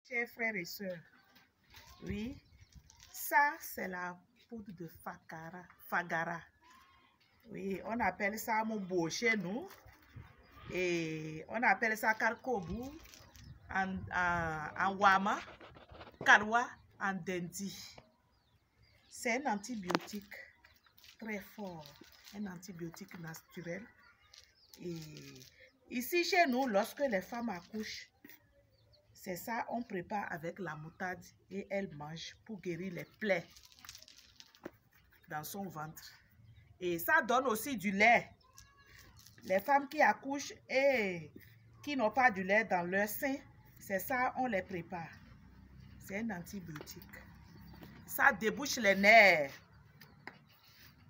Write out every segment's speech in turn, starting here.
Chers frères et sœurs, oui, ça c'est la poudre de fagara. Oui, on appelle ça mobo chez nous et on appelle ça karkobu en wama, karwa en dendi. C'est un antibiotique très fort, un antibiotique naturel. Et ici chez nous, lorsque les femmes accouchent, c'est ça, on prépare avec la moutarde et elles mangent pour guérir les plaies dans son ventre. Et ça donne aussi du lait. Les femmes qui accouchent et qui n'ont pas du lait dans leur sein, c'est ça, on les prépare. C'est un antibiotique. Ça débouche les nerfs.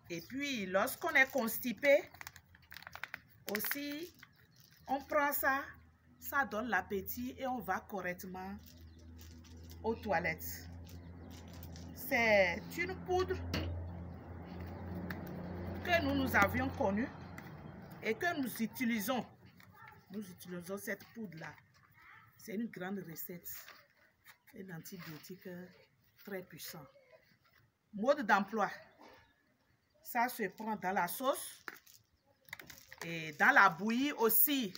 Et puis, lorsqu'on est constipé, aussi, on prend ça, ça donne l'appétit et on va correctement aux toilettes. C'est une poudre que nous avions connue et que nous utilisons. Nous utilisons cette poudre-là. C'est une grande recette. Un antibiotique très puissant. Mode d'emploi. Ça se prend dans la sauce et dans la bouillie aussi.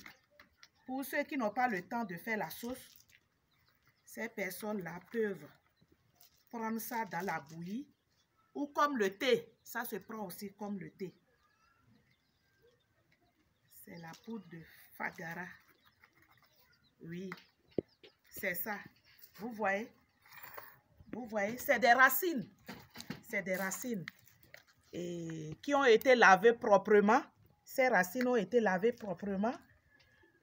Pour ceux qui n'ont pas le temps de faire la sauce, ces personnes-là peuvent prendre ça dans la bouillie ou comme le thé. Ça se prend aussi comme le thé. C'est la poudre de fagara. Oui, c'est ça. Vous voyez? Vous voyez? C'est des racines. C'est des racines et qui ont été lavées proprement. Ces racines ont été lavées proprement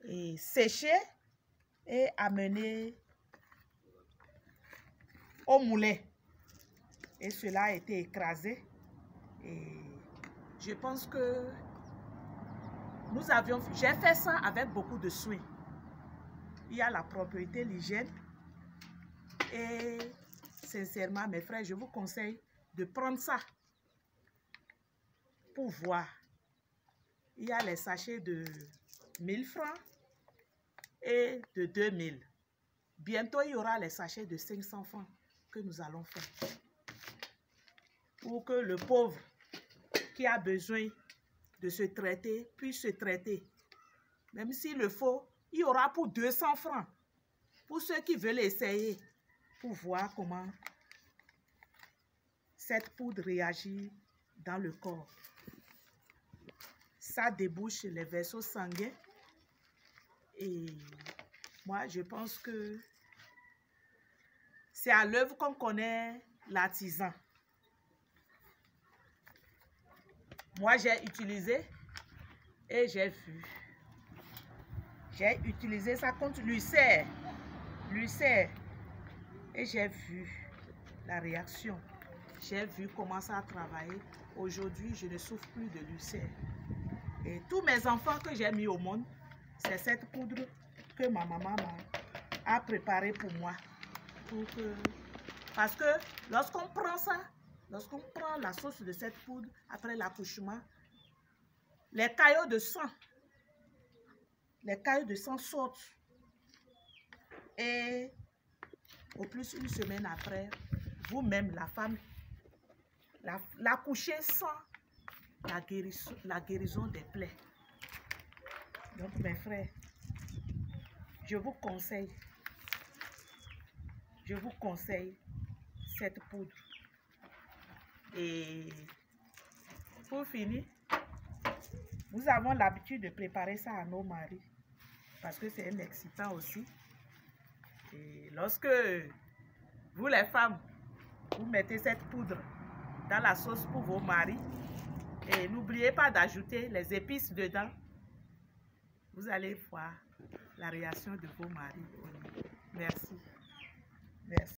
et séchées et amenées au moulin. Et cela a été écrasé. Et je pense que j'ai fait ça avec beaucoup de soin. Il y a la propriété, l'hygiène. Et sincèrement, mes frères, je vous conseille de prendre ça pour voir. Il y a les sachets de 1000 francs et de 2000. Bientôt, il y aura les sachets de 500 francs que nous allons faire. Pour que le pauvre qui a besoin de se traiter puisse se traiter. Même s'il le faut, il y aura pour 200 francs. Pour ceux qui veulent essayer, pour voir comment cette poudre réagit dans le corps. Ça débouche les vaisseaux sanguins. Et moi, je pense que c'est à l'œuvre qu'on connaît l'artisan. Moi, j'ai utilisé et j'ai vu. J'ai utilisé ça contre l'ulcère. Et j'ai vu la réaction. J'ai vu comment ça a travaillé. Aujourd'hui, je ne souffre plus de l'ulcère. Et tous mes enfants que j'ai mis au monde, c'est cette poudre que ma maman a préparée pour moi. Parce que lorsqu'on prend ça, lorsqu'on prend la sauce de cette poudre après l'accouchement, les caillots de sang sortent. Et au plus une semaine après, vous-même, la femme, l'accoucher sans la guérison des plaies. Donc mes frères, je vous conseille cette poudre. Et pour finir, nous avons l'habitude de préparer ça à nos maris parce que c'est un excitant aussi. Et lorsque vous les femmes, vous mettez cette poudre dans la sauce pour vos maris et n'oubliez pas d'ajouter les épices dedans, vous allez voir la réaction de vos maris. Merci. Merci.